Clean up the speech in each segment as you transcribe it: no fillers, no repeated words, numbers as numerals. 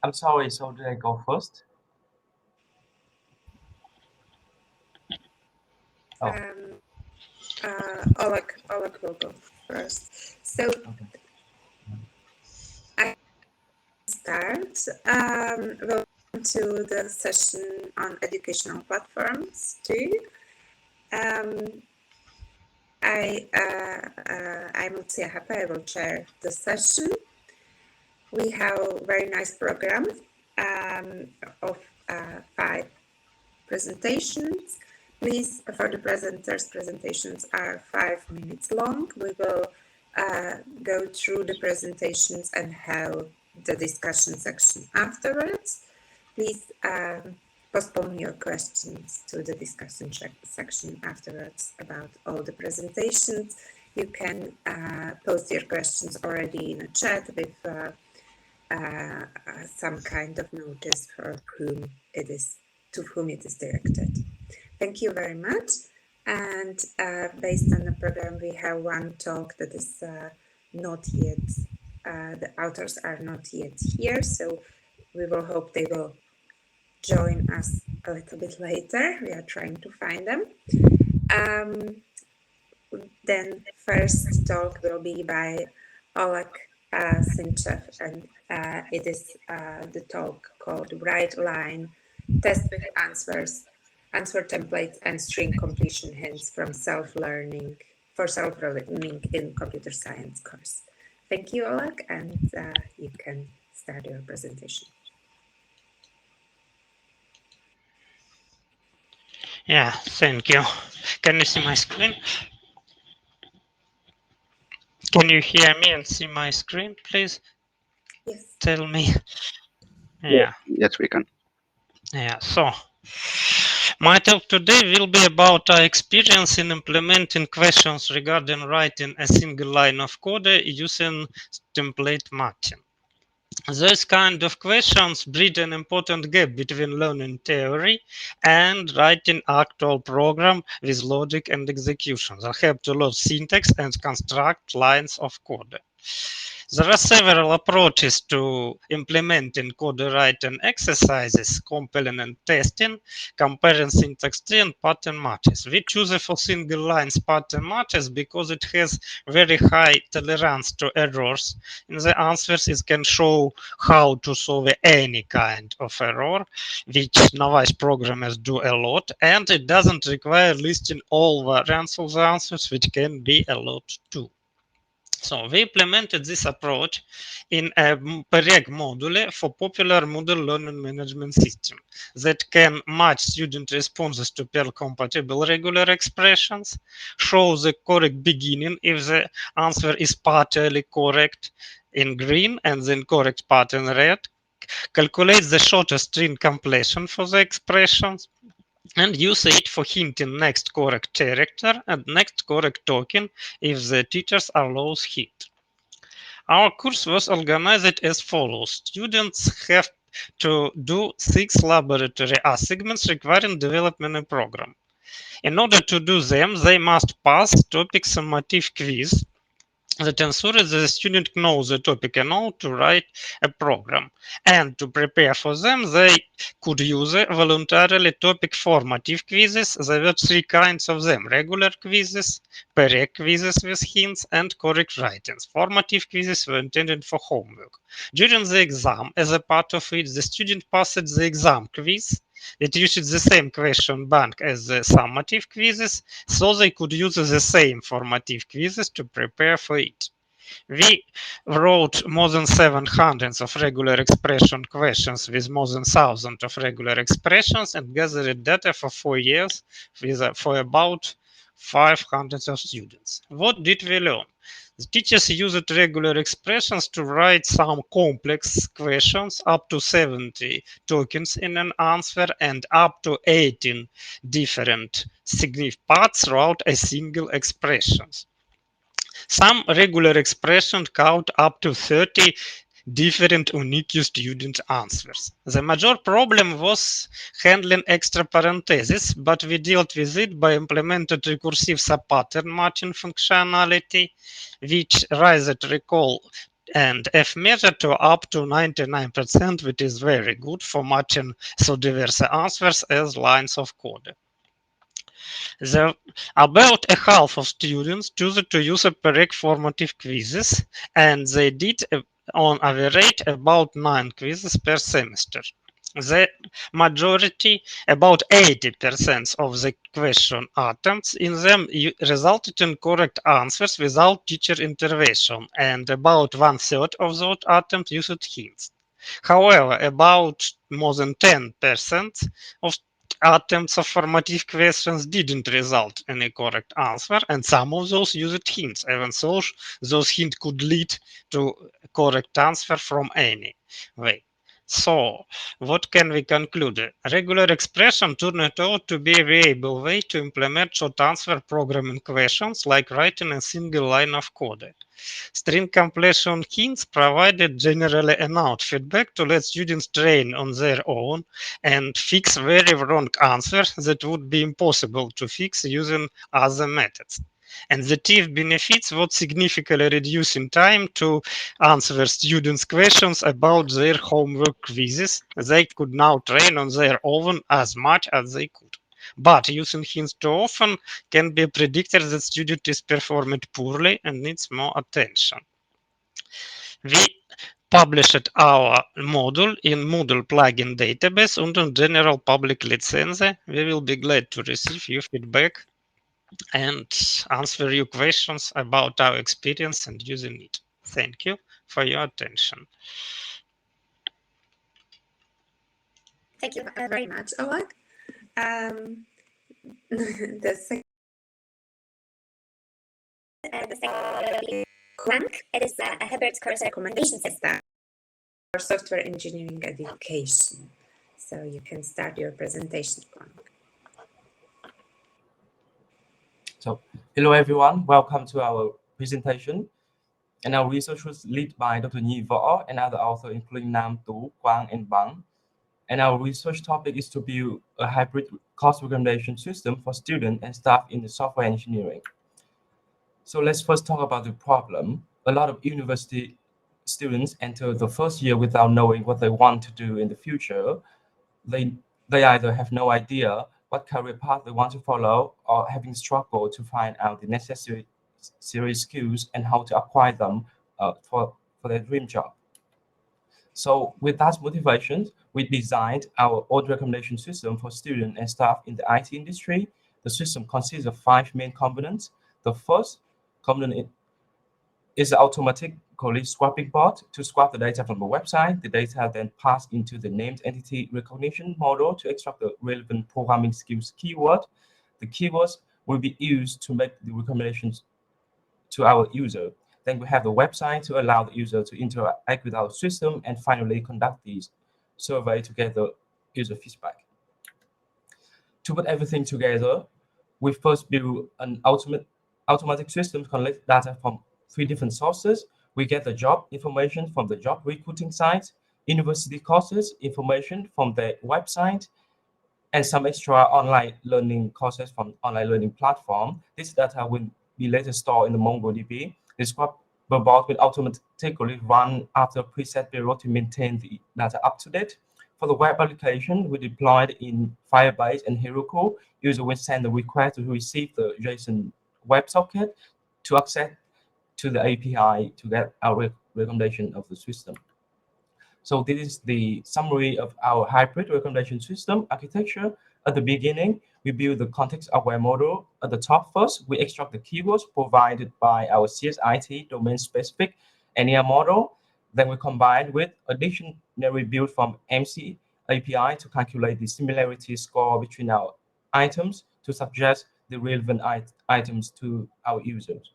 I'm sorry, so did I go first? Oh. Oleg will go first. So Okay. I start. Welcome to the session on educational platforms too. I'm Lucia Hapa. I will chair the session. We have a very nice program of 5 presentations. Please, for the presenters, presentations are 5 minutes long. We will go through the presentations and have the discussion section afterwards. Please postpone your questions to the discussion section afterwards about all the presentations. You can post your questions already in a chat with some kind of notice for whom it is, to whom it is directed. Thank you very much. And based on the program, we have one talk that is not yet, the authors are not yet here, so we will hope they will join us a little bit later. We are trying to find them. Then first talk will be by Oleg Sinchev, and it is the talk called Right Line, Test with Answers, Answer Templates and String Completion Hints from Self-Learning, for Self-Learning in Computer Science course. Thank you, Oleg, and you can start your presentation. Yeah, thank you. Can you see my screen? Can you hear me and see my screen, please? Yes. Tell me. Yeah. Yes, we can. Yeah, so my talk today will be about our experience in implementing questions regarding writing a single line of code using template matching. Those kind of questions bridge an important gap between learning theory and writing actual program with logic and execution. They help to learn syntax and construct lines of code. There are several approaches to implementing code writing exercises, compiling and testing, comparing syntax tree and pattern matches. We choose for single lines pattern matches because it has very high tolerance to errors. In the answers, it can show how to solve any kind of error, which novice programmers do a lot, and it doesn't require listing all variants of the answers, which can be a lot too. So we implemented this approach in a PEREG module for popular Moodle learning management system that can match student responses to Perl-compatible regular expressions, show the correct beginning if the answer is partially correct in green and the incorrect part in red, calculate the shortest string completion for the expressions, and use it for hinting next correct character and next correct token if the teachers allows hint. Our course was organized as follows. Students have to do 6 laboratory assignments requiring development a program. In order to do them, they must pass topic summative quiz that ensures that the student knows the topic enough to write a program. And to prepare for them, they could use voluntarily topic formative quizzes. There were 3 kinds of them: regular quizzes, PEREG quizzes with hints, and correct writings. Formative quizzes were intended for homework. During the exam, as a part of it, the student passed the exam quiz. It used the same question bank as the summative quizzes, so they could use the same formative quizzes to prepare for it. We wrote more than 700 of regular expression questions with more than 1,000 of regular expressions and gathered data for 4 years for about 500 of students. What did we learn? The teachers used regular expressions to write some complex questions, up to 70 tokens in an answer and up to 18 different significant parts throughout a single expression. Some regular expressions count up to 30 different unique student answers. The major problem was handling extra parentheses, but we dealt with it by implementing recursive subpattern matching functionality, which Rise recall and F measured to up to 99%, which is very good for matching so diverse answers as lines of code. About a half of students choose to use empiric formative quizzes, and they did on average about 9 quizzes per semester. The majority, about 80% of the question attempts in them resulted in correct answers without teacher intervention, and about 1/3 of those attempts used hints. However, about more than 10% of attempts of formative questions didn't result in a correct answer, and some of those used hints, even though those hints could lead to a correct answer from any way. So, what can we conclude? Regular expression turned out to be a viable way to implement short answer programming questions like writing a single line of code. String completion hints provided generally enough feedback to let students train on their own and fix very wrong answers that would be impossible to fix using other methods. And the chief benefits was significantly reducing time to answer students' questions about their homework quizzes. They could now train on their own as much as they could. But using hints too often can be a predictor that student is performing poorly and needs more attention. We published our module in Moodle plugin database under general public license. We will be glad to receive your feedback and answer your questions about our experience and using it. Thank you for your attention. Thank you very much, Oleg. The second Clank, it is a hybrid course recommendation system for software engineering education. So you can start your presentation, Clank. So, hello everyone, welcome to our presentation. And our research was led by Dr. Nhi Võ and other authors including Nam Tu, Quang, and Bang. And our research topic is to build a hybrid course recommendation system for students and staff in the software engineering. So let's first talk about the problem. A lot of university students enter the first year without knowing what they want to do in the future. They either have no idea what career path they want to follow or having struggled to find out the necessary skills and how to acquire them for their dream job. So with that motivation, we designed our own recommendation system for students and staff in the IT industry. The system consists of 5 main components. The first component is the automatically scraping bot to scrap the data from the website. The data then passed into the named entity recognition model to extract the relevant programming skills keyword. The keywords will be used to make the recommendations to our user. Then we have the website to allow the user to interact with our system, and finally conduct these survey to get the user feedback. To put everything together, we first build an automatic system to collect data from 3 different sources. We get the job information from the job recruiting site, university courses information from the website, and some extra online learning courses from online learning platform. This data will be later stored in the MongoDB. The bot will automatically run after a preset period to maintain the data up to date. For the web application, we deployed in Firebase and Heroku. User will send the request to receive the JSON WebSocket to access to the API to get our recommendation of the system. So this is the summary of our hybrid recommendation system architecture. At the beginning, we build the context-aware model. At the top first, we extract the keywords provided by our CSIT domain-specific NER model. Then we combine with a dictionary built from MC API to calculate the similarity score between our items to suggest the relevant items to our users.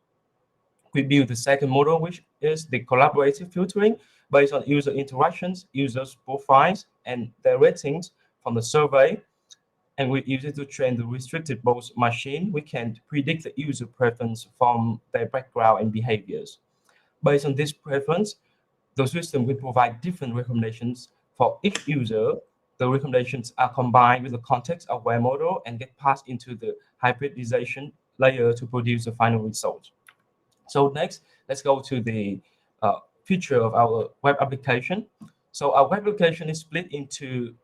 We build the second model, which is the collaborative filtering based on user interactions, users' profiles, and their ratings from the survey. And we use it to train the restricted mode machine. We can predict the user preference from their background and behaviors. Based on this preference, the system will provide different recommendations for each user. The recommendations are combined with the context-aware model and get passed into the hybridization layer to produce the final result. So next, let's go to the feature of our web application. So our web application is split into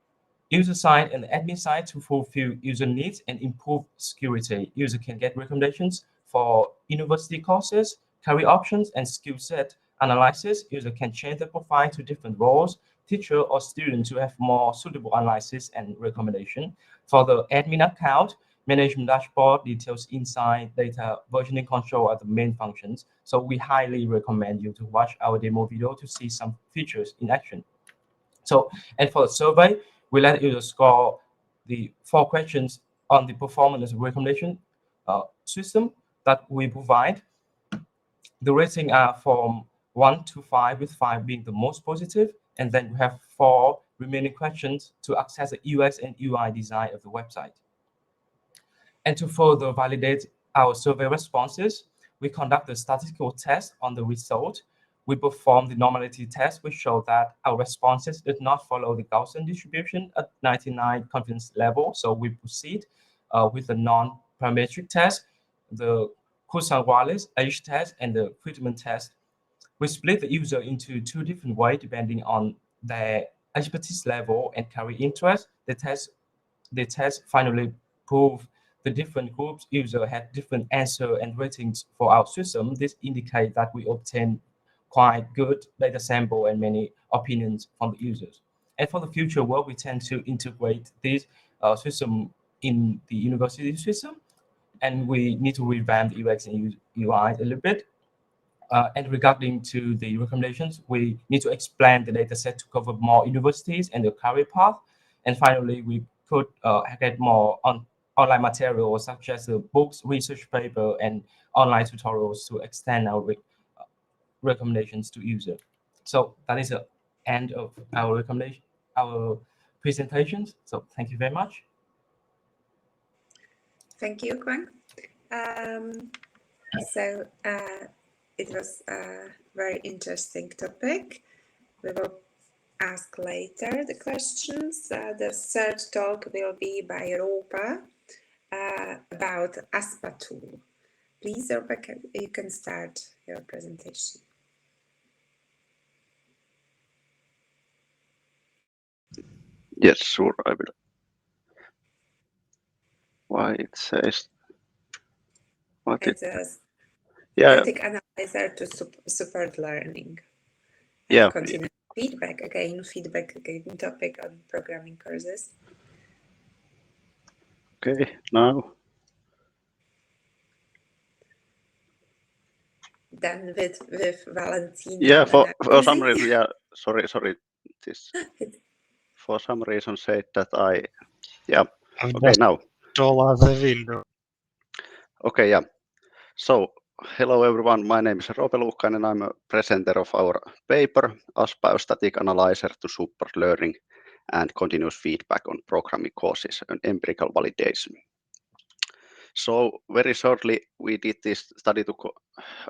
user side and admin side to fulfill user needs and improve security. User can get recommendations for university courses, career options, and skill set analysis. User can change their profile to different roles, teacher or student to have more suitable analysis and recommendation. For the admin account, management dashboard, details, insight, data, versioning control are the main functions. So we highly recommend you to watch our demo video to see some features in action. So, and for the survey, we let users score the 4 questions on the performance recommendation system that we provide. The rating are from 1 to 5, with 5 being the most positive, and then we have 4 remaining questions to access the UX and UI design of the website. And to further validate our survey responses, we conduct a statistical test on the result. We perform the normality test, which show that our responses did not follow the Gaussian distribution at 99 confidence level. So we proceed with the non-parametric test, the Kurzweil-Wallace age test, and the Friedman test. We split the user into 2 different ways depending on their expertise level and career interest. The test finally prove the different groups user had different answer and ratings for our system. This indicates that we obtain quite good data sample and many opinions from the users. And for the future work, we tend to integrate this system in the university system, and we need to revamp the UX and UI a little bit. And regarding to the recommendations, we need to expand the data set to cover more universities and the career path. And finally, we could get more online materials such as the books, research paper, and online tutorials to extend our recommendations to user. So that is the end of our presentations. So thank you very much. Thank you, Quang. It was a very interesting topic. We will ask later the questions. The third talk will be by Ropa about ASPA tool. Please, Ropa, you can start your presentation. Yes, sure, I will. Why it says what It's it? a Yeah, static analyzer to support learning. yeah. Continuous feedback again topic on programming courses. Okay, now. Then with Valentina. Yeah, for some reason, yeah. Sorry. This for some reason said that Okay, now. All the window. Okay, yeah. So, hello everyone. My name is Roope Luukkainen and I'm a presenter of our paper, ASPA Static Analyzer to Support Learning and Continuous Feedback on Programming Courses and Empirical Validation. So, very shortly, we did this study to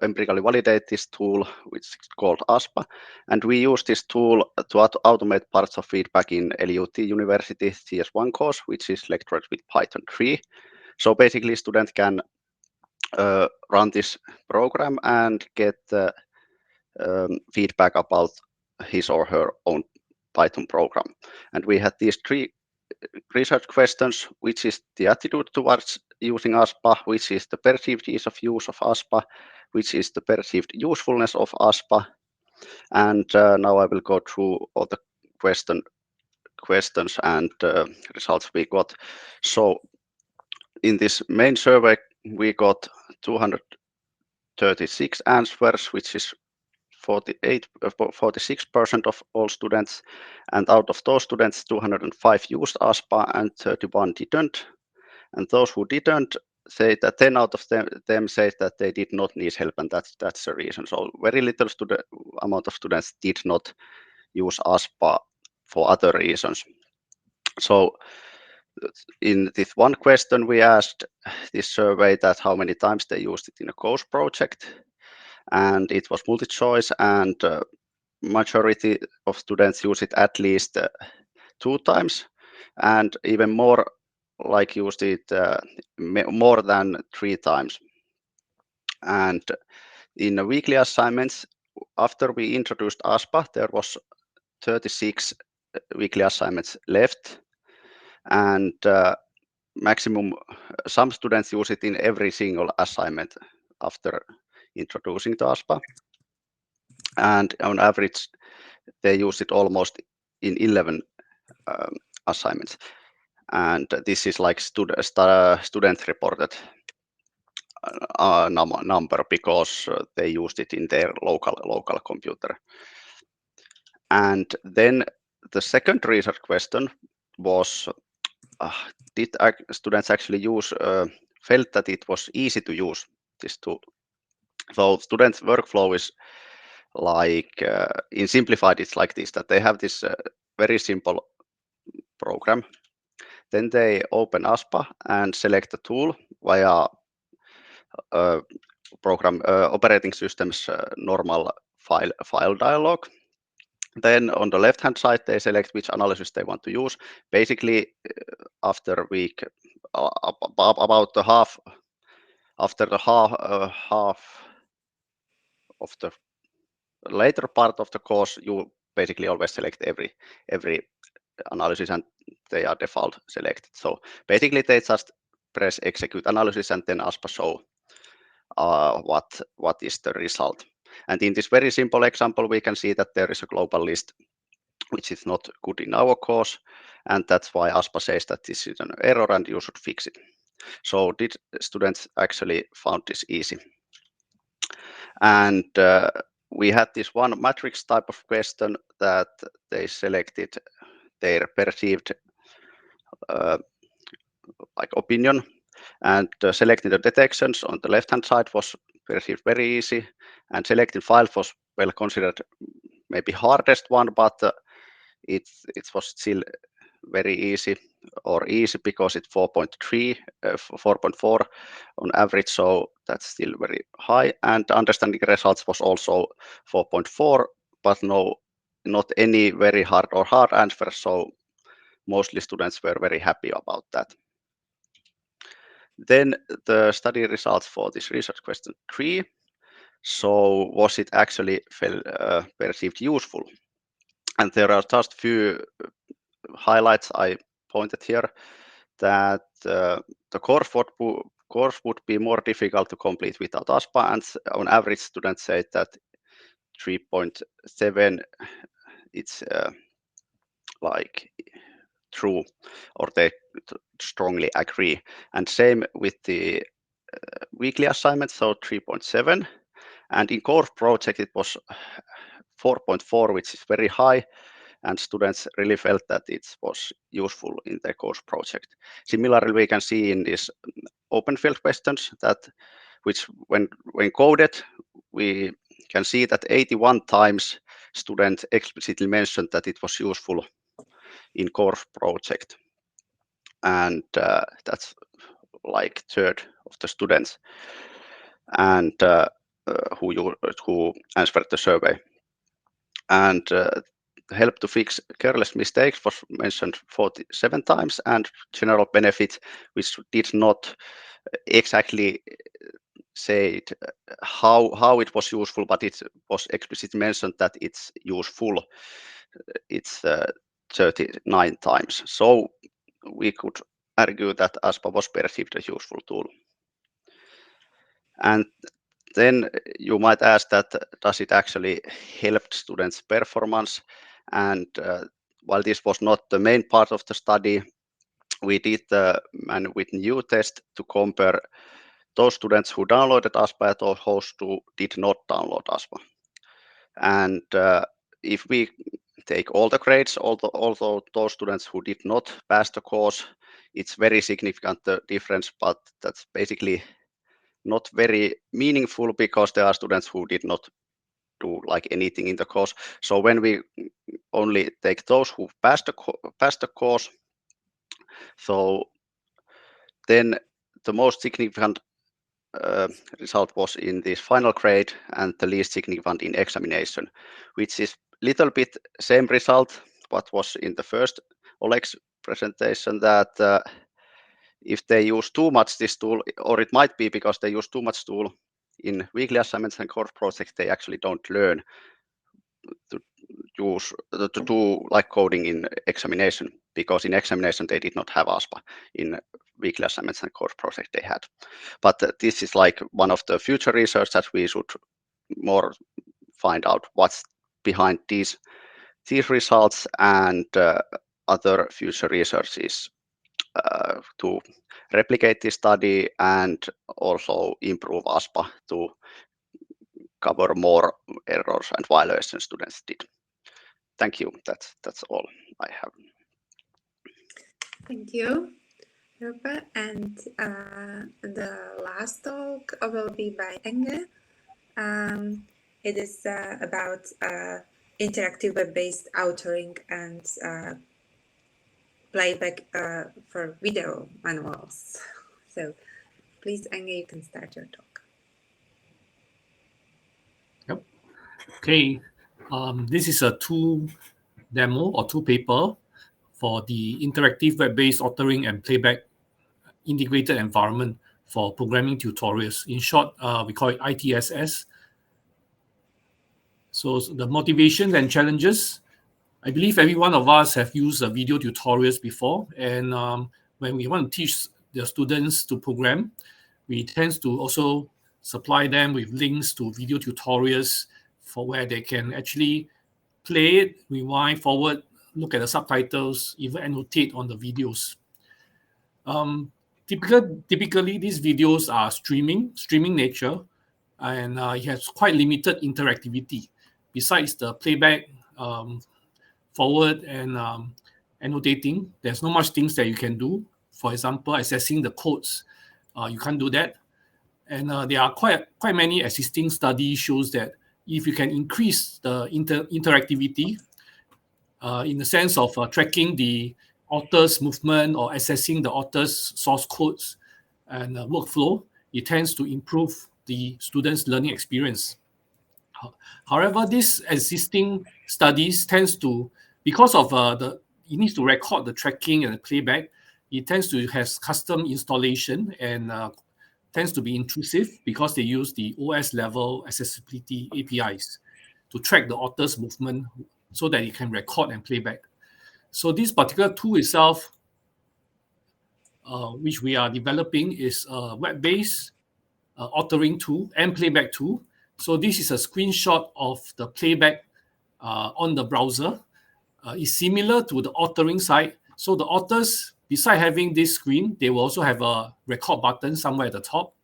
empirically validate this tool, which is called ASPA, and we use this tool to automate parts of feedback in LUT University CS1 course, which is lectured with Python 3. So basically, student can run this program and get feedback about his or her own Python program. And we had these 3 research questions, which is the attitude towards using ASPA, which is the perceived ease of use of ASPA, which is the perceived usefulness of ASPA. And now I will go through all the questions and results we got. So in this main survey, we got 236 answers, which is 46% of all students, and out of those students, 205 used ASPA and 31 didn't. And those who didn't say that 10 out of them say that they did not need help, and that's the reason. So very little amount of students did not use ASPA for other reasons. So in this one question, we asked this survey that how many times they used it in a course project, and it was multi-choice, and majority of students use it at least 2 times, and even more like used it more than 3 times. And in the weekly assignments, after we introduced ASPA, there was 36 weekly assignments left, and maximum, some students use it in every single assignment after introducing the ASPA, and on average they use it almost in 11 assignments, and this is like student reported number because they used it in their local computer. And then the second research question was, did students actually felt that it was easy to use this tool? So students' workflow is like, in simplified, it's like this, that they have this very simple program. Then they open ASPA and select the tool via program operating system's normal file dialog. Then on the left-hand side, they select which analysis they want to use. Basically, after a week, about the half, after the half of the later part of the course, you basically always select every analysis, and they are default selected. So basically, they just press execute analysis, and then ASPA show what is the result. And in this very simple example, we can see that there is a global list which is not good in our course, and that's why ASPA says that this is an error and you should fix it. So did students actually found this easy? And we had this one matrix type of question that they selected their perceived like opinion, and selecting the detections on the left hand side was perceived very easy, and selecting files was well considered maybe hardest one, but it was still very easy, or easy because it's 4.4 on average, so that's still very high. And understanding results was also 4.4, but not any very hard answers, so mostly students were very happy about that. Then the study results for this research question 3. So was it actually perceived useful? And there are just few highlights I pointed here, that the course would be more difficult to complete without ASPA, and on average students say that 3.7 it's like true, or they strongly agree. And same with the weekly assignment, so 3.7, and in course project it was 4.4, which is very high, and students really felt that it was useful in their course project. Similarly, we can see in these open field questions that which when coded, we can see that 81 times students explicitly mentioned that it was useful in course project, and that's like third of the students and who answered the survey. And help to fix careless mistakes was mentioned 47 times, and general benefit, which did not exactly say how it was useful, but it was explicitly mentioned that it's useful. It's 39 times. So we could argue that ASPA was perceived as a useful tool. And then you might ask that, does it actually help students' performance? And while this was not the main part of the study, we did the Man-Whitney test to compare those students who downloaded ASPA and those who did not download ASPA. And if we take all the grades, although those students who did not pass the course, it's very significant difference, but that's basically not very meaningful because there are students who did not do like anything in the course. So when we only take those who passed the course, so then the most significant result was in this final grade, and the least significant in examination, which is little bit same result what was in the first Oleg's presentation, that if they use too much this tool, or it might be because they use too much tool, In weekly assignments and course projects, they actually don't learn to do like coding in examination, because in examination they did not have ASPA. In weekly assignments and course project they had. But this is like one of the future research that we should more find out what's behind these results, and other future research is to replicate this study and also improve ASPA to cover more errors and violations students did. Thank you. That's all I have. Thank you, Robert. And the last talk will be by Enge. It is about interactive web-based authoring and playback for video manuals. So please, Enge, you can start your talk. Yep. Okay. This is a two demo or two paper for the interactive web-based authoring and playback integrated environment for programming tutorials. In short, we call it ITSS. So the motivations and challenges, I believe every one of us have used video tutorials before. And when we want to teach the students to program, we tend to also supply them with links to video tutorials for where they can actually play it, rewind, forward, look at the subtitles, even annotate on the videos. Typically, these videos are streaming nature, and it has quite limited interactivity. Besides the playback, forward, and annotating, there's not much things that you can do. For example, accessing the codes, you can't do that. And there are quite many existing studies shows that if you can increase the interactivity in the sense of tracking the author's movement or accessing the author's source codes and workflow, it tends to improve the student's learning experience. However, these existing studies tends to, because of it needs to record the tracking and the playback, it tends to have custom installation and tends to be intrusive because they use the OS level accessibility APIs to track the author's movement so that it can record and playback. So this particular tool itself, which we are developing, is a web-based authoring tool and playback tool. So this is a screenshot of the playback on the browser. It's similar to the authoring side. So the authors, besides having this screen, they will also have a record button somewhere at the top.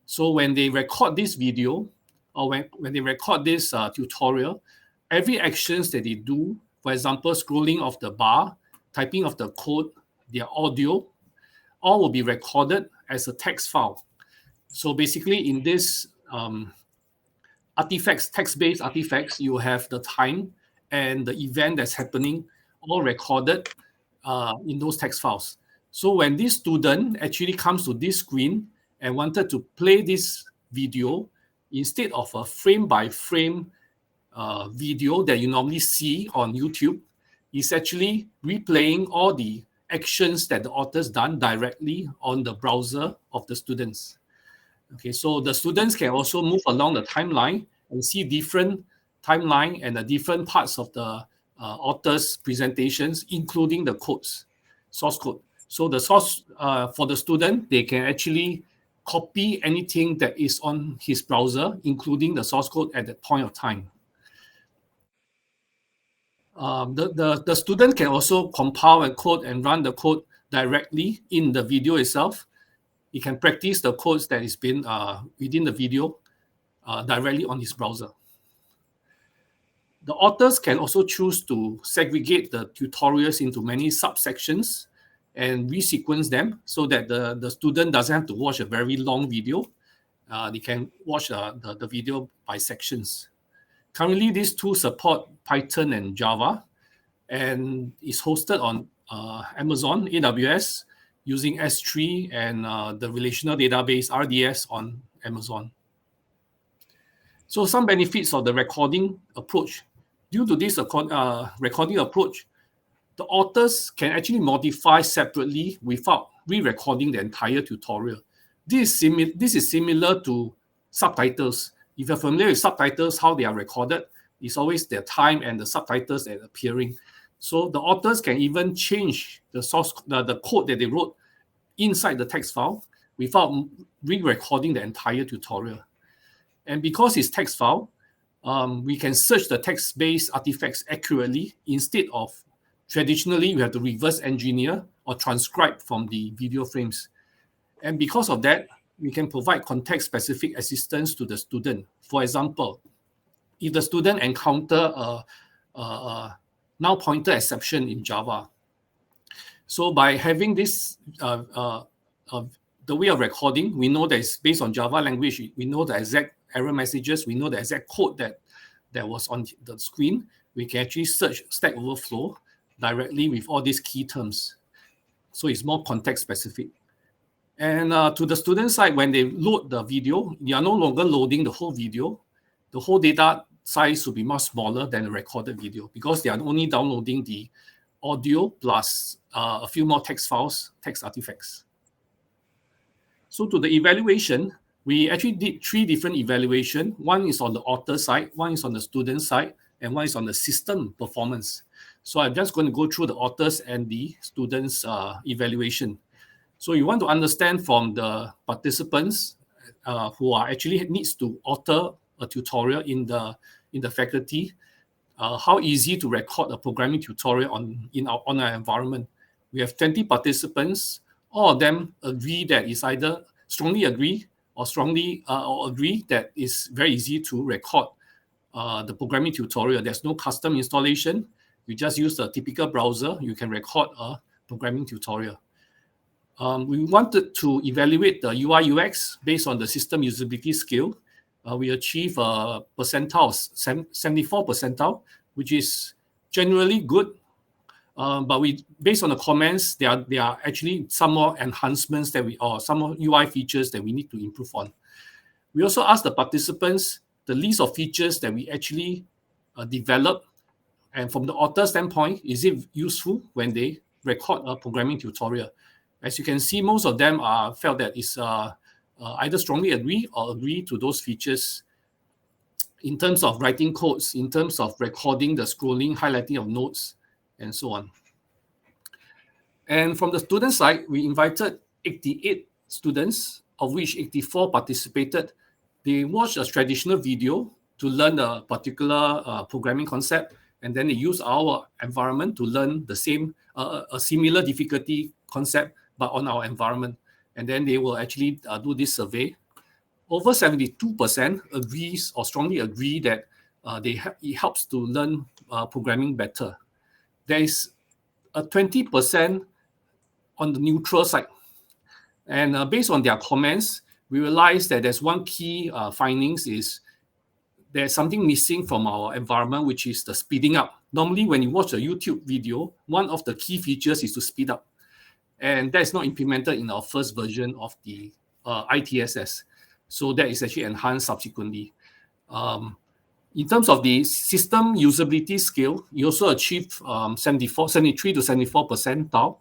So when they record this video, or when they record this tutorial, every actions that they do, for example, scrolling of the bar, typing of the code, their audio, all will be recorded as a text file. So basically in this artifacts, text-based artifacts, you have the time and the event that's happening all recorded in those text files. So when this student actually comes to this screen and wanted to play this video, instead of a frame-by-frame video that you normally see on YouTube, is actually replaying all the actions that the author's done directly on the browser of the students. Okay, so the students can also move along the timeline and see different timeline and the different parts of the author's presentations, including the codes, source code. So the source for the student, they can actually copy anything that is on his browser, including the source code at that point of time. The student can also compile a code and run the code directly in the video itself. He can practice the codes that is been within the video directly on his browser. The authors can also choose to segregate the tutorials into many subsections and resequence them so that the student doesn't have to watch a very long video. They can watch the video by sections. Currently, these tools support Python and Java, and is hosted on Amazon AWS using S3 and the relational database RDS on Amazon. So some benefits of the recording approach. Due to this recording approach, the authors can actually modify separately without re-recording the entire tutorial. This is similar to subtitles. If you're familiar with subtitles, how they are recorded, it's always their time and the subtitles that are appearing. So the authors can even change the source, the code that they wrote inside the text file without re-recording the entire tutorial. And because it's text file, we can search the text-based artifacts accurately instead of traditionally we have to reverse engineer or transcribe from the video frames. And because of that, we can provide context-specific assistance to the student. For example, if the student encounter a null pointer exception in Java, so by having this, the way of recording, we know that it's based on Java language. We know the exact error messages. We know the exact code that was on the screen. We can actually search Stack Overflow directly with all these key terms. So it's more context specific. And to the student side, when they load the video, you are no longer loading the whole video. The whole data size will be much smaller than the recorded video because they are only downloading the audio plus a few more text files, text artifacts. So to the evaluation, we actually did 3 different evaluations. One is on the author side, one is on the student side, and one is on the system performance. So I'm just going to go through the authors and the students' evaluation. So you want to understand from the participants who are actually needs to author a tutorial in the faculty, how easy to record a programming tutorial on our environment. We have 20 participants. All of them agree that it's either strongly agree or strongly agree that it's very easy to record the programming tutorial. There's no custom installation. You just use the typical browser. You can record a programming tutorial. We wanted to evaluate the UI UX based on the system usability scale. We achieve a percentile, 74 percentile, which is generally good. But based on the comments, there are actually some more enhancements or some more UI features that we need to improve on. We also asked the participants the list of features that we actually develop. And from the author standpoint, is it useful when they record a programming tutorial? As you can see, most of them felt that it's either strongly agree or agree to those features in terms of writing codes, in terms of recording the scrolling, highlighting of notes, and so on. And from the student side, we invited 88 students, of which 84 participated. They watched a traditional video to learn a particular programming concept, and then they use our environment to learn the same, a similar difficulty concept, but on our environment. And then they will actually do this survey. Over 72% agrees or strongly agree that it helps to learn programming better. There is a 20% on the neutral side. And based on their comments, we realized that there's one key findings is there's something missing from our environment, which is the speeding up. Normally, when you watch a YouTube video, one of the key features is to speed up. And that is not implemented in our first version of the ITSS. So that is actually enhanced subsequently. In terms of the system usability scale, you also achieve 73 to 74 percentile.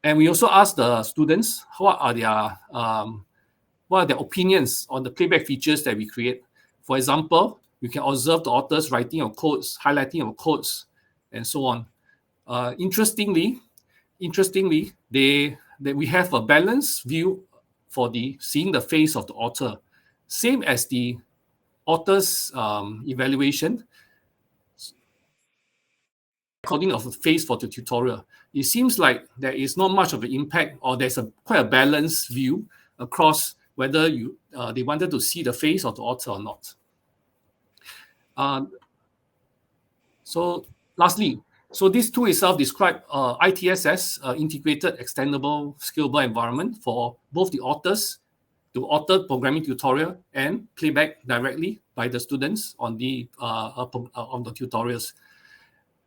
And we also asked the students what are their opinions on the playback features that we create. For example, you can observe the authors writing of codes, highlighting of codes, and so on. Interestingly, we have a balanced view for seeing the face of the author, same as the author's evaluation. Recording of the face for the tutorial. It seems like there is not much of an impact, or there's quite a balanced view across whether they wanted to see the face of the author or not. So lastly, this tool itself describes ITSS, integrated extendable scalable environment for both the authors to author programming tutorial and playback directly by the students on the tutorials.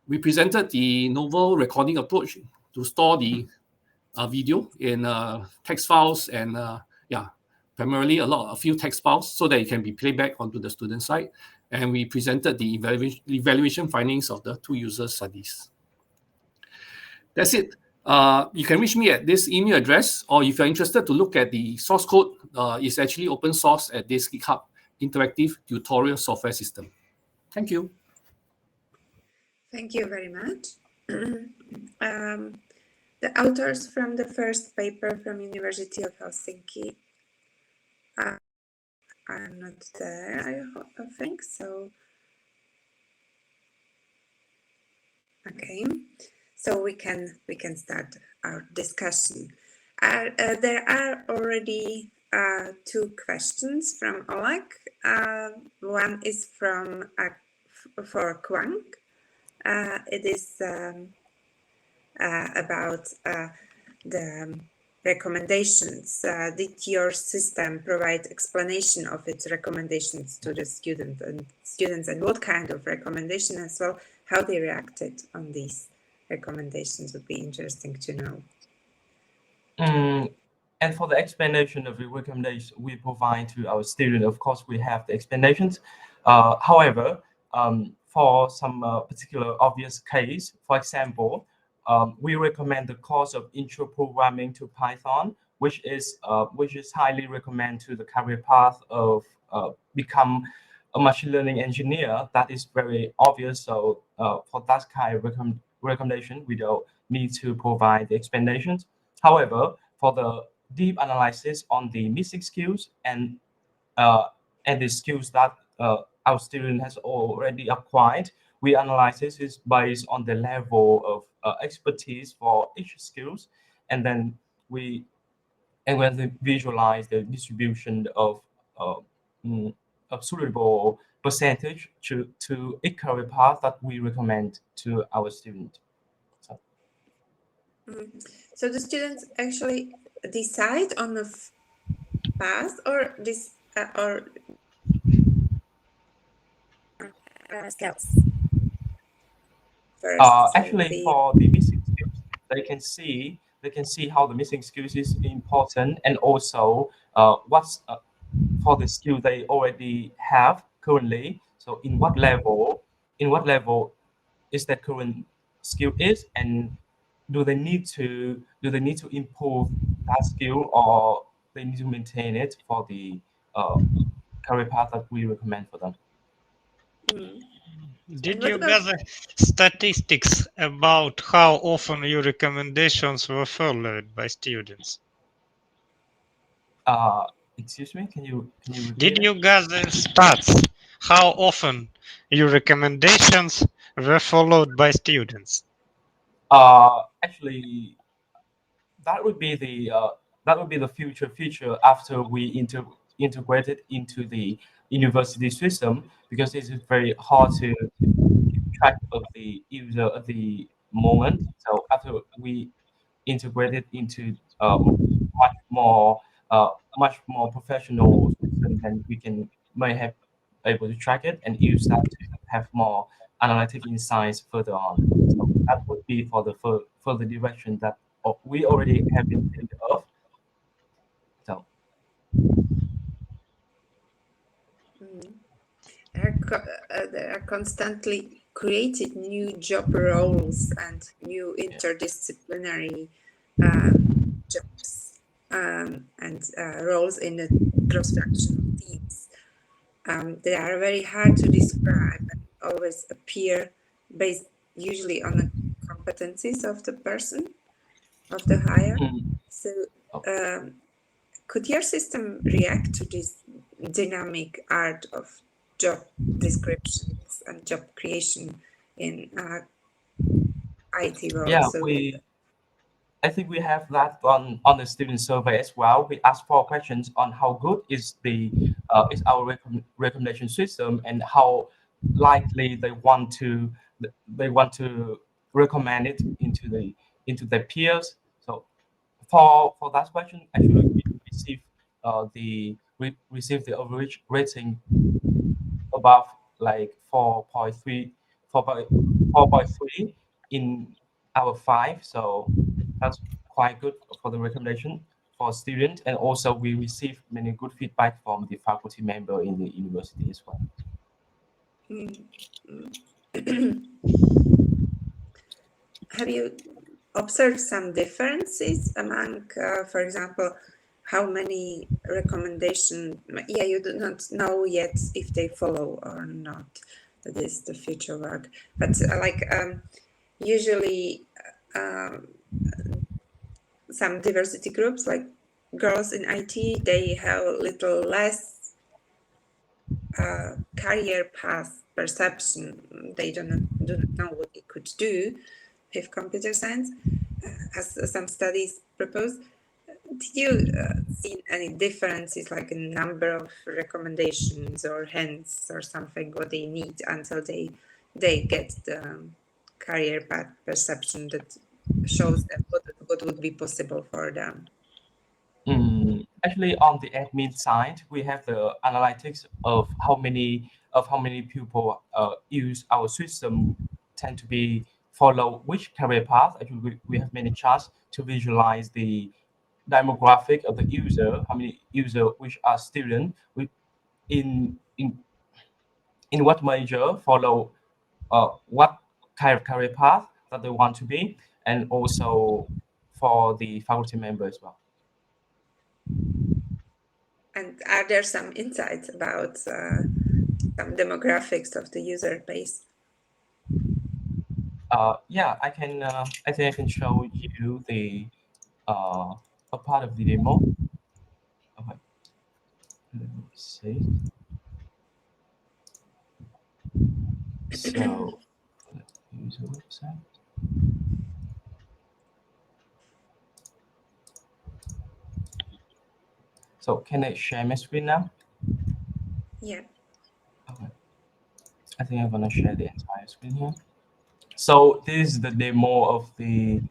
We presented the novel recording approach to store the video in text files and primarily a few text files so that it can be played back onto the student side. And we presented the evaluation findings of the 2 user studies. That's it. You can reach me at this email address, or if you're interested to look at the source code, it's actually open source at this GitHub Interactive Tutorial Software System. Thank you. Thank you very much. The authors from the first paper from University of Helsinki are not there, I think so. Okay, so we can start our discussion. There are already 2 questions from Oleg. One is for Quang. It is about the recommendations. Did your system provide explanation of its recommendations to the students, and what kind of recommendation as well? How they reacted on these recommendations would be interesting to know. And for the explanation of the recommendation we provide to our student, of course, we have the explanations. However, for some particular obvious case, for example, we recommend the course of intro programming to Python, which is highly recommended to the career path of become a machine learning engineer. That is very obvious. So for that kind of recommendation, we don't need to provide the explanations. However, for the deep analysis on the missing skills and the skills that our student has already acquired, we analyze this is based on the level of expertise for each skills, and then we visualize the distribution of suitable percentage to each career path that we recommend to our student. So the students actually decide on the path, or this or skills. First, actually, for the missing skills, they can see how the missing skills is important, and also what's for the skill they already have currently. So in what level is that current skill is, and do they need to improve that skill, or they need to maintain it for the career path that we recommend for them. Did you gather statistics about how often your recommendations were followed by students? Excuse me, can you repeat Did it? you gather stats how often your recommendations were followed by students? Actually, that would be the future feature after we integrate it into the university system, because it is very hard to keep track of the user at the moment. So after we integrate it into much more professional system, then we may have able to track it and use that to have more analytic insights further on. So that would be for the further direction that we already have been thinking of. So there are constantly created new job roles and new interdisciplinary jobs and roles in the cross-functional teams. They are very hard to describe and always appear based usually on the competencies of the person, of the hire. So could your system react to this dynamic art of job descriptions and job creation in IT roles? Yeah, I think we have that on the student survey as well. We asked 4 questions on how good is our recommendation system, and how likely they want to recommend it into their peers. So for that question, actually we received the average rating above like 4.3 in our 5. So that's quite good for the recommendation for students, and also we received many good feedback from the faculty member in the university as well. Have you observe some differences among, for example, how many recommendations? Yeah, you do not know yet if they follow or not. That is the future work. But usually some diversity groups, like girls in IT, they have a little less career path perception. They do not know what they could do with computer science, as some studies propose. Did you see any differences, like a number of recommendations or hints or something, what they need until they get the career path perception that shows them what would be possible for them? Actually, on the admin side, we have the analytics of how many people use our system tend to be follow which career path. Actually, we have many charts to visualize the demographic of the user, how many user which are student, with in what major follow what kind of career path that they want to be, and also for the faculty member as well. And are there some insights about some demographics of the user base? Yeah, I can. I think I can show you the a part of the demo. Okay. Let me see. So, let's use a website. So, can I share my screen now? Yeah. Okay. I think I'm gonna share the entire screen here. So this is the demo of the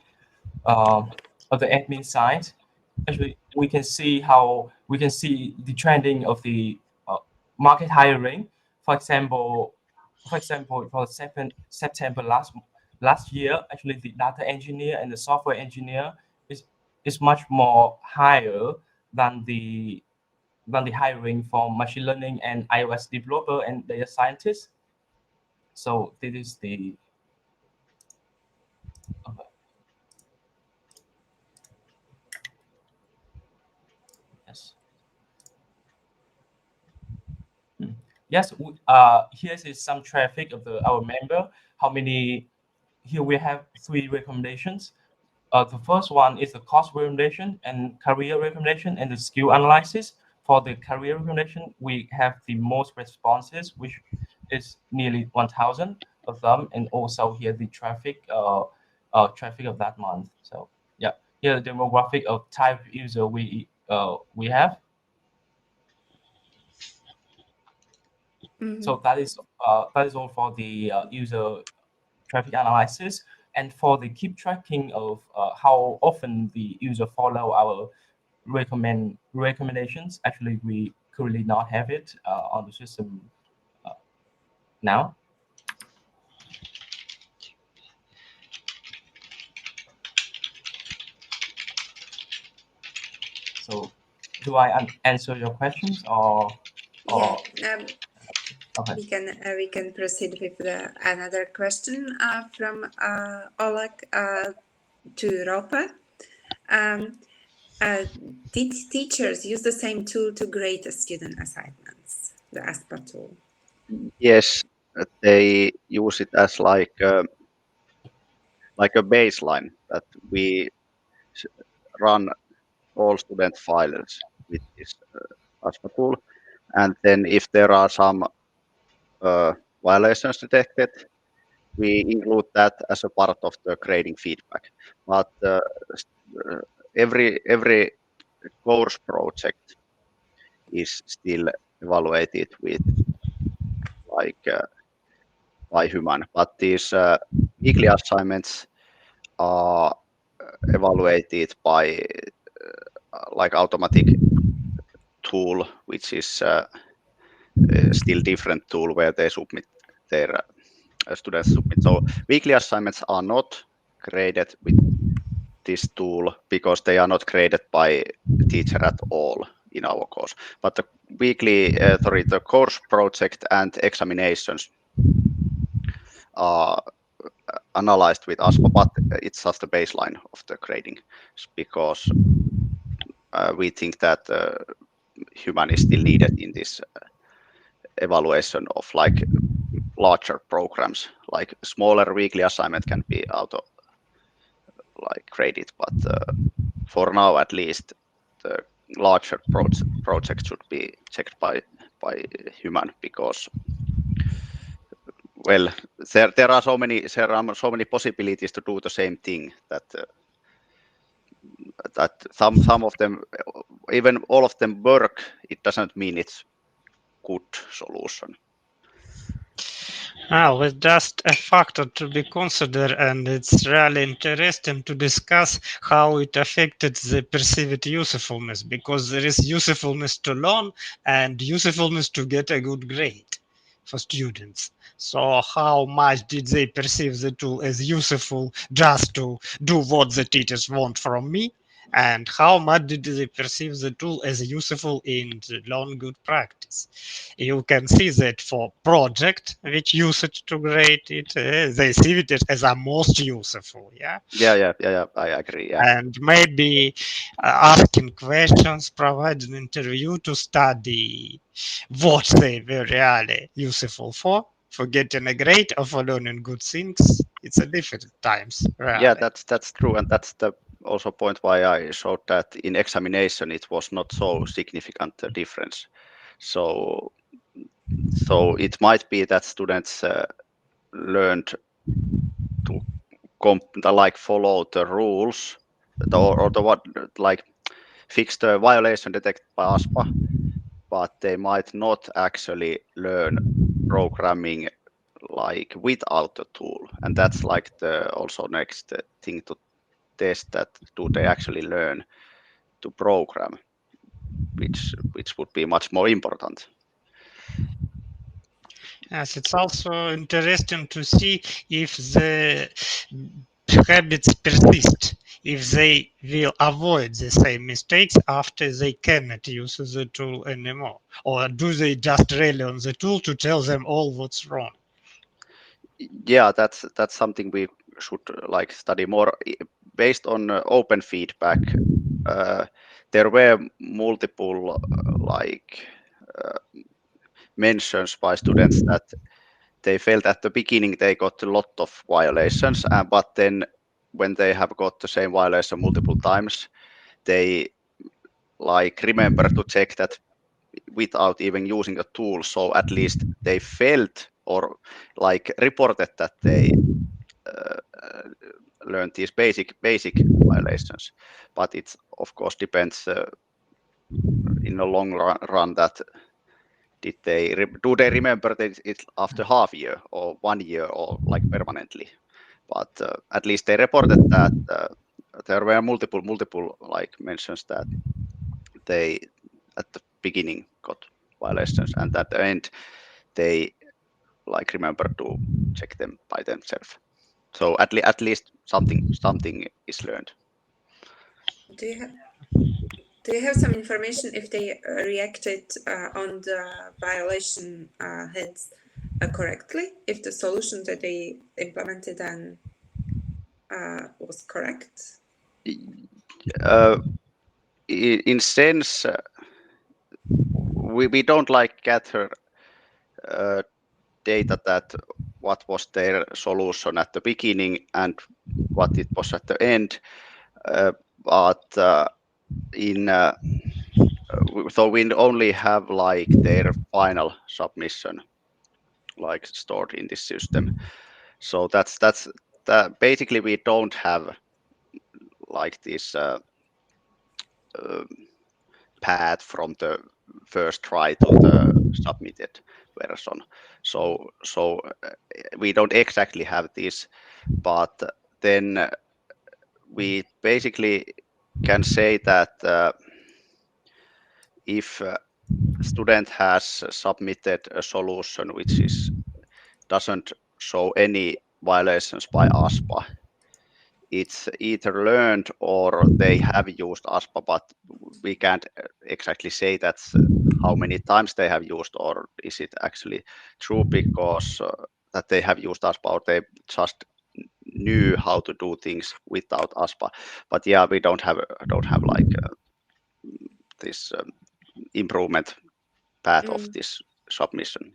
admin side. Actually, we can see the trending of the market hiring. For example, for September last year, actually the data engineer and the software engineer is much more higher than the hiring for machine learning and iOS developer and data scientists. So this is the yes. Yes, here is some traffic of our member. How many? Here we have 3 recommendations. The first one is the course recommendation and career recommendation and the skill analysis. For the career recommendation, we have the most responses, which is nearly 1,000 of them, and also here the traffic of that month. So yeah, here the demographic of type user we have. Mm-hmm. So that is all for the user traffic analysis. And for the keep tracking of how often the user follow our recommendations, actually we currently not have it on the system now. So do I answer your questions or? Yeah. Okay. We can proceed with another question from Oleg to Ropa. Did teachers use the same tool to grade the student assignments, the ASPA tool? Yes, they use it as like a baseline that we run all student files with this ASPA tool, and then if there are some violations detected, we include that as a part of the grading feedback. But every course project is still evaluated with by human. But these weekly assignments are evaluated by like automatic tool, which is still different tool where they submit their students submit. So weekly assignments are not graded with this tool because they are not graded by teacher at all in our course. But the the course project and examinations are analyzed with ASPA, but it's just the baseline of the grading because we think that human is still needed in this evaluation of like larger programs. Like smaller weekly assignment can be auto like graded, but for now at least the larger project should be checked by human because well there are so many possibilities to do the same thing that some of them, even all of them work, it doesn't mean it's good solution. Well, it's just a factor to be considered, and it's really interesting to discuss how it affected the perceived usefulness, because there is usefulness to learn and usefulness to get a good grade for students. So how much did they perceive the tool as useful just to do what the teachers want from me? And how much did they perceive the tool as useful in the learn good practice? You can see that for project which use it to grade it, they see it as a most useful, yeah. Yeah, I agree. Yeah, And maybe asking questions, providing interview to study what they were really useful for getting a grade or for learning good things. It's a different times. Really. yeah, that's true, and that's the also point why I showed that in examination it was not so significant difference. So it might be that students learned to like follow the rules or the what like fix the violation detected by ASPA, but they might not actually learn programming like without the tool, and that's like the also next thing to test, that do they actually learn to program, which would be much more important. Yes, it's also interesting to see if the habits persist, if they will avoid the same mistakes after they cannot use the tool anymore, or do they just rely on the tool to tell them all what's wrong? Yeah, that's something we should like study more based on open feedback. There were multiple mentions by students that they felt at the beginning they got a lot of violations, but then when they have got the same violation multiple times, they like remember to check that without even using a tool. So at least they felt or like reported that they learned these basic violations. But it of course depends in the long run that do they remember it after half year or 1 year or like permanently. But at least they reported that there were multiple like mentions that they at the beginning got violations, and at the end they like remember to check them by themselves. So at least something is learned. Do you have some information if they reacted on the violation hits correctly? If the solution that they implemented then was correct? In sense, we don't like gather data that what was their solution at the beginning and what it was at the end, but so we only have like their final submission like stored in this system. So that's basically we don't have like this path from the first try to the submitted version. So we don't exactly have this, but then we basically can say that if student has submitted a solution which doesn't show any violations by ASPA, it's either learned or they have used ASPA, but we can't exactly say that's how many times they have used, or is it actually true because that they have used ASPA, or they just knew how to do things without ASPA. But yeah, we don't have like this improvement path of this submission.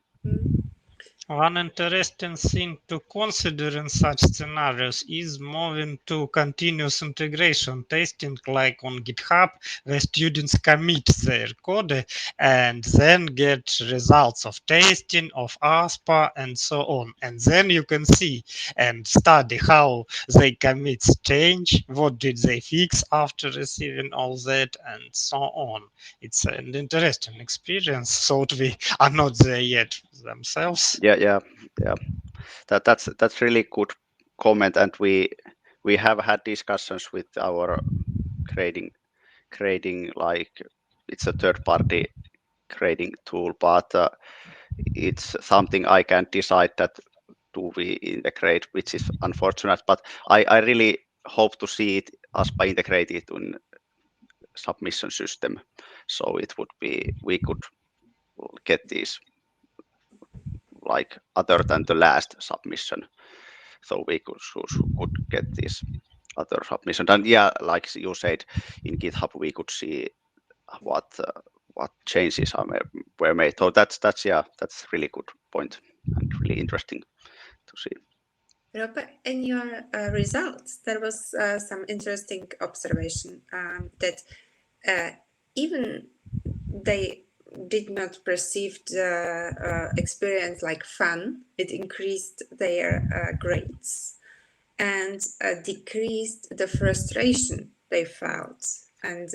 One interesting thing to consider in such scenarios is moving to continuous integration testing, like on GitHub, where students commit their code and then get results of testing, of ASPA, and so on. And then you can see and study how they commits change, what did they fix after receiving all that, and so on. It's an interesting experience, though we are not there yet themselves. Yeah. That's really good comment, and we have had discussions with our grading like it's a third party grading tool, but it's something I can't decide that do we integrate, which is unfortunate. But I really hope to see it ASPA integrated in submission system, so it would be we could get these like other than the last submission, so we could get this other submission. And yeah, like you said, in GitHub we could see what changes were made. So that's really good point and really interesting to see. Roope, in your results, there was some interesting observation that even they did not perceive the experience like fun. It increased their grades and decreased the frustration they felt. And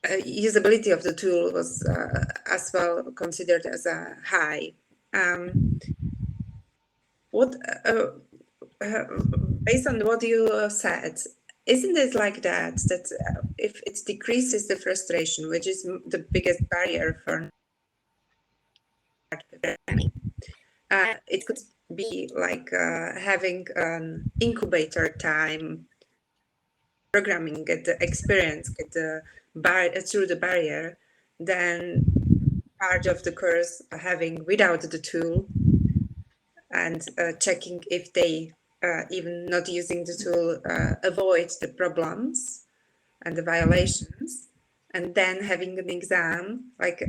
usability of the tool was as well considered as a high. Based on what you said, isn't it like that if it decreases the frustration, which is the biggest barrier for programming, it could be like having an incubator time programming, get the experience, get the through the barrier, then part of the course having without the tool and checking if they even not using the tool avoid the problems and the violations, and then having an exam, like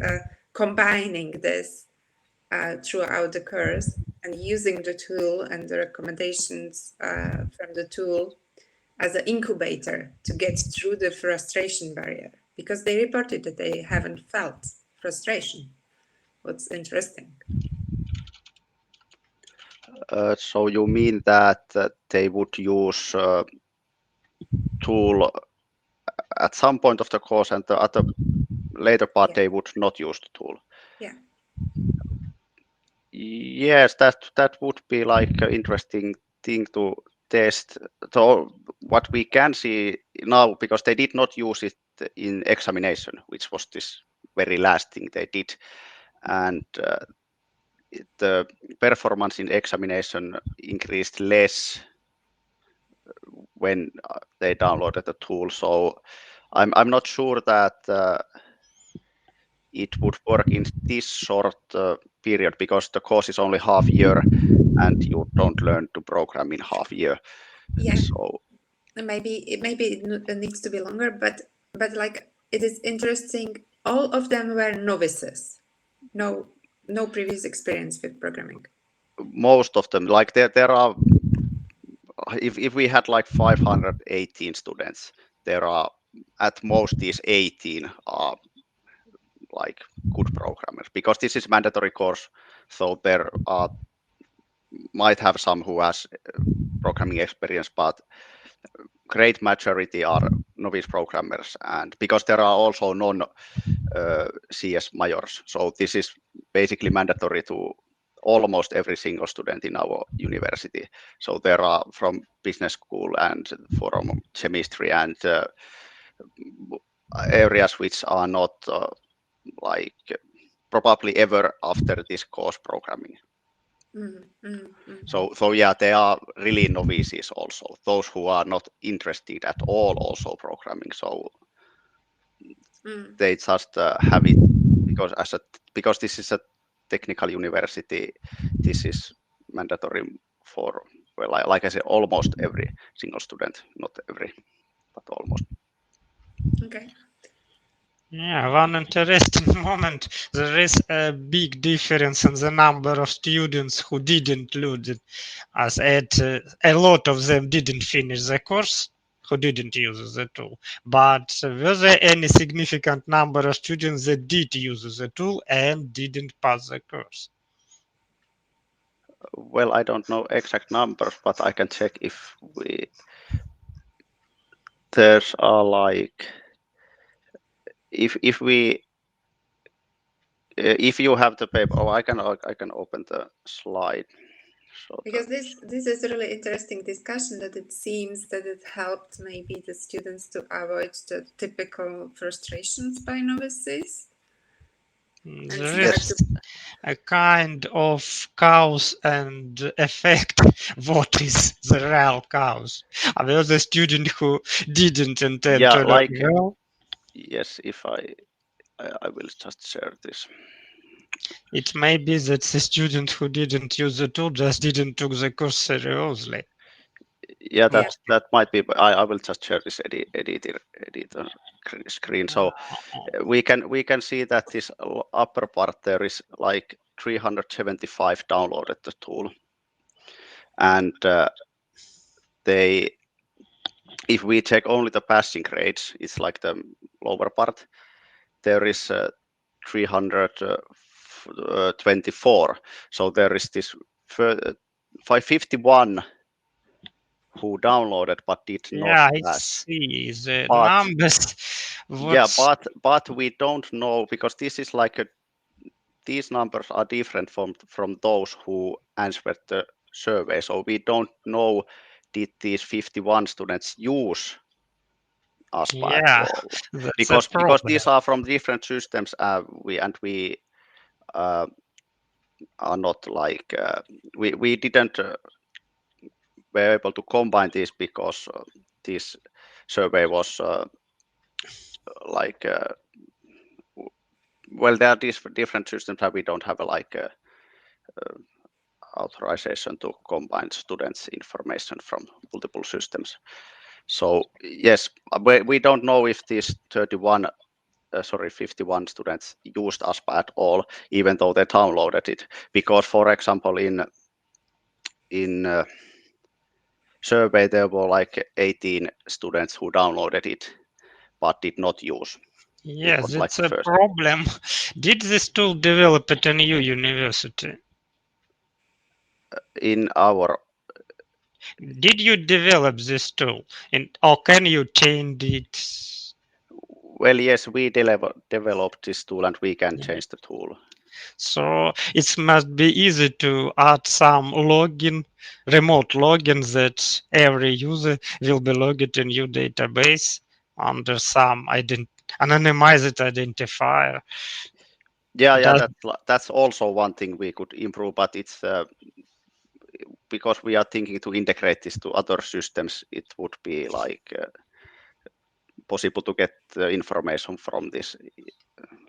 combining this throughout the course and using the tool and the recommendations from the tool as an incubator to get through the frustration barrier, because they reported that they haven't felt frustration. What's interesting. So you mean that they would use tool at some point of the course, and the other later part they would not use the tool? Yeah. Yes, that would be like an interesting thing to test. So what we can see now, because they did not use it in examination, which was this very last thing they did, and the performance in examination increased less when they downloaded the tool. So I'm not sure that it would work in this short period, because the course is only half year and you don't learn to program in half year. Yeah. So maybe it needs to be longer, but like it is interesting. All of them were novices. No previous experience with programming. Most of them, like there are, if we had like 518 students, there are at most these 18 are like good programmers, because this is mandatory course, so there are might have some who has programming experience, but great majority are novice programmers, and because there are also non CS majors, so this is basically mandatory to almost every single student in our university. So there are from business school and from chemistry and areas which are not like probably ever after this course programming. So yeah, they are really novices also, those who are not interested at all also programming. So they just have it because this is a technical university. This is mandatory for, well, like I said, almost every single student, not every, but almost. Okay. Yeah, one interesting moment. There is a big difference in the number of students who didn't load it, as a lot of them didn't finish the course, who didn't use the tool. But was there any significant number of students that did use the tool and didn't pass the course? Well, I don't know exact numbers, but I can check if there's a like, if we if you have the paper, oh, I can open the slide. So Because this is a really interesting discussion, that it seems that it helped maybe the students to avoid the typical frustrations by novices. And There start is a kind of cause and effect. What is the real cause? Are there the student who didn't intend yeah, to like learn well? yes, if I will just share this. It may be that the student who didn't use the tool just didn't took the course seriously. Yeah, Yeah. that might be. But I will just share this editor screen. So we can see that this upper part there is like 375 downloaded the tool, and if we check only the passing grades, it's like the lower part. There is 324. So there is this 551 who downloaded but did not Yeah, I pass. see the But numbers. yeah, What's but we don't know, because this is like these numbers are different from those who answered the survey. So we don't know, did these 51 students use ASPA at yeah, all, that's a because problem. these are from different systems. We uh, are not like we didn't were able to combine these, because this survey was like well, there are these different systems that we don't have authorization to combine students' information from multiple systems. So yes, we don't know if these 51 students used ASPA at all, even though they downloaded it. Because, for example, in survey there were like 18 students who downloaded it but did not use. It Yes, was like it's the a first. problem. Did this tool develop at a new university? In our Did you develop this tool, or can you change it? well, yes, we developed this tool, and we can change the tool. So it must be easy to add some remote login that every user will be logged in your database under some anonymized identifier. Yeah, Does that's also one thing we could improve, but it's because we are thinking to integrate this to other systems, it would be like possible to get the information from this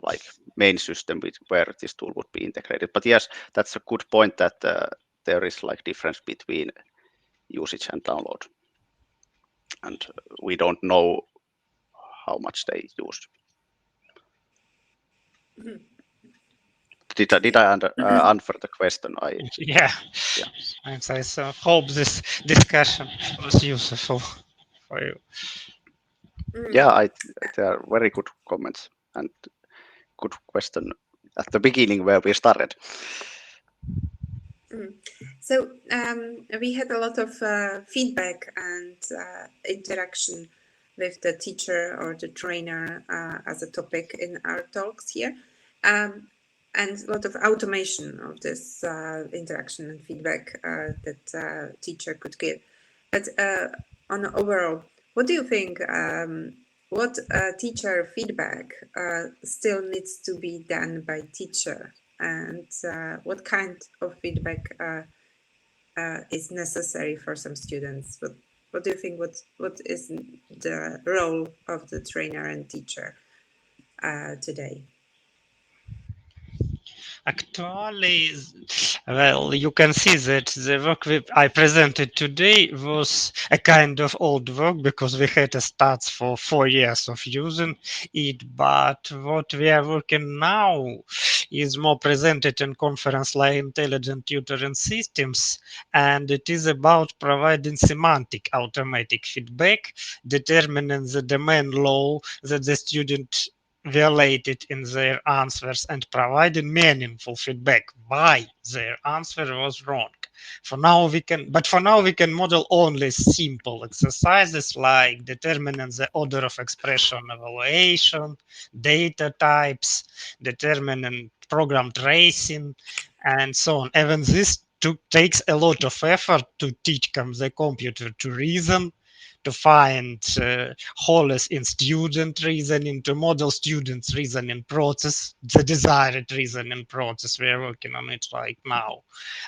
like main system where this tool would be integrated. But yes, that's a good point, that there is like difference between usage and download, and we don't know how much they use. Did I answer the question? yeah. Yeah. And I so hope this discussion was useful for you. Yeah, there are very good comments and good question at the beginning where we started. So we had a lot of feedback and interaction with the teacher or the trainer as a topic in our talks here, and a lot of automation of this interaction and feedback that teacher could give. But on the overall, what do you think? What teacher feedback still needs to be done by teacher? And what kind of feedback is necessary for some students? What do you think? What is the role of the trainer and teacher today? Actually, well, you can see that the work I presented today was a kind of old work because we had a stats for 4 years of using it. But what we are working now is more presented in conference like intelligent tutoring systems, and it is about providing semantic automatic feedback, determining the domain law that the student violated in their answers and providing meaningful feedback why their answer was wrong. For now we can model only simple exercises like determining the order of expression evaluation, data types, determining program tracing, and so on. Even this takes a lot of effort to teach the computer to reason, to find holes in student reasoning, to model students' reasoning process, the desired reasoning process. We are working on it right now.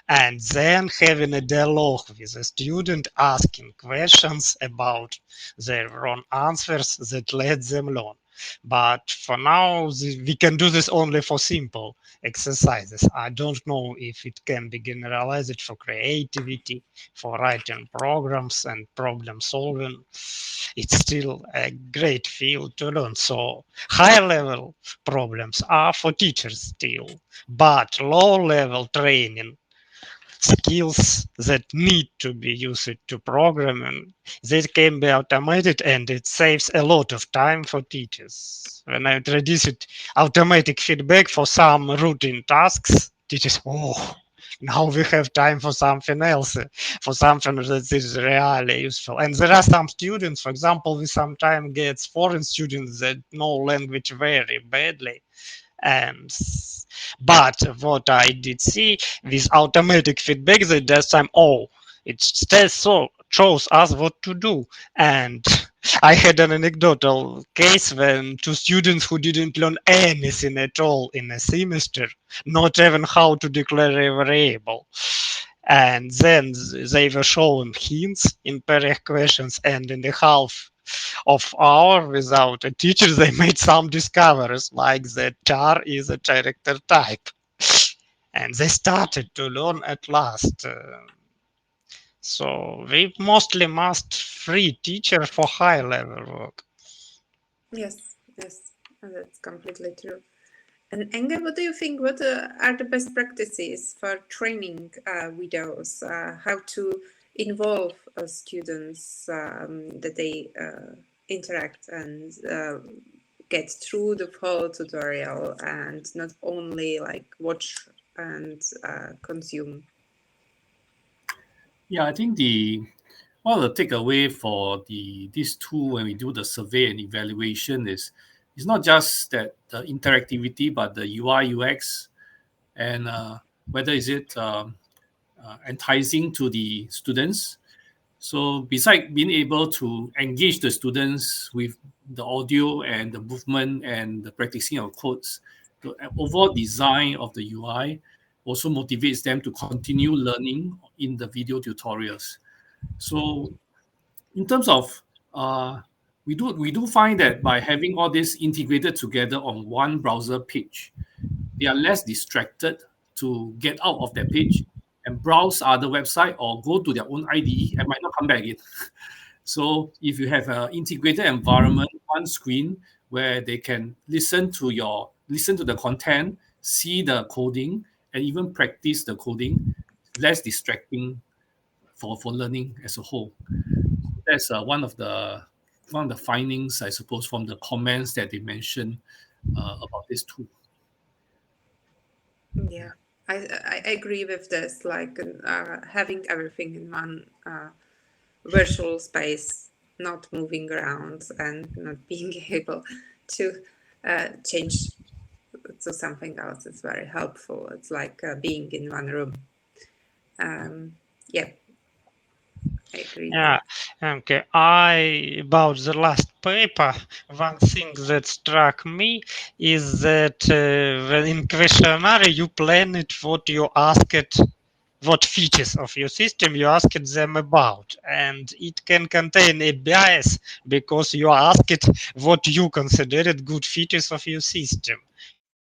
And then having a dialogue with the student, asking questions about their wrong answers that let them learn. But for now, we can do this only for simple exercises. I don't know if it can be generalized for creativity, for writing programs and problem solving. It's still a great field to learn. So high level problems are for teachers still, but low level training skills that need to be used to programming, that can be automated, and it saves a lot of time for teachers. When I introduced automatic feedback for some routine tasks, teachers, oh, now we have time for something else, for something that is really useful. And there are some students, for example, we sometimes get foreign students that know language very badly, and but what I did see with automatic feedback that does time, oh, it says so shows us what to do. And I had an anecdotal case when two students who didn't learn anything at all in a semester, not even how to declare a variable, and then they were shown hints in pair questions, and in the half of hour without a teacher, they made some discoveries like that char is a character type. And they started to learn at last. So we mostly must free teacher for high level work. Yes, yes, that's completely true. And Enge, what do you think? What are the best practices for training videos? How to involve students that they interact and get through the whole tutorial and not only like watch and consume? Yeah, I think one of the takeaway for this tool when we do the survey and evaluation is it's not just that the interactivity, but the UI UX and whether is it enticing to the students. So besides being able to engage the students with the audio and the movement and the practicing of codes, the overall design of the UI also motivates them to continue learning in the video tutorials. So in terms of we do find that by having all this integrated together on one browser page, they are less distracted to get out of that page and browse other website or go to their own IDE and might not come back again. So if you have an integrated environment, one screen where they can listen to the content, see the coding, and even practice the coding, less distracting for learning as a whole. That's one of the findings, I suppose, from the comments that they mentioned about this tool. Yeah, I agree with this. Like having everything in one virtual space, not moving around and not being able to change to something else is very helpful. It's like being in one room. Yeah, I agree. Yeah, okay. About the last paper, one thing that struck me is that when in questionnaire you plan it what you asked, what features of your system you asked them about, and it can contain a bias because you asked what you considered good features of your system.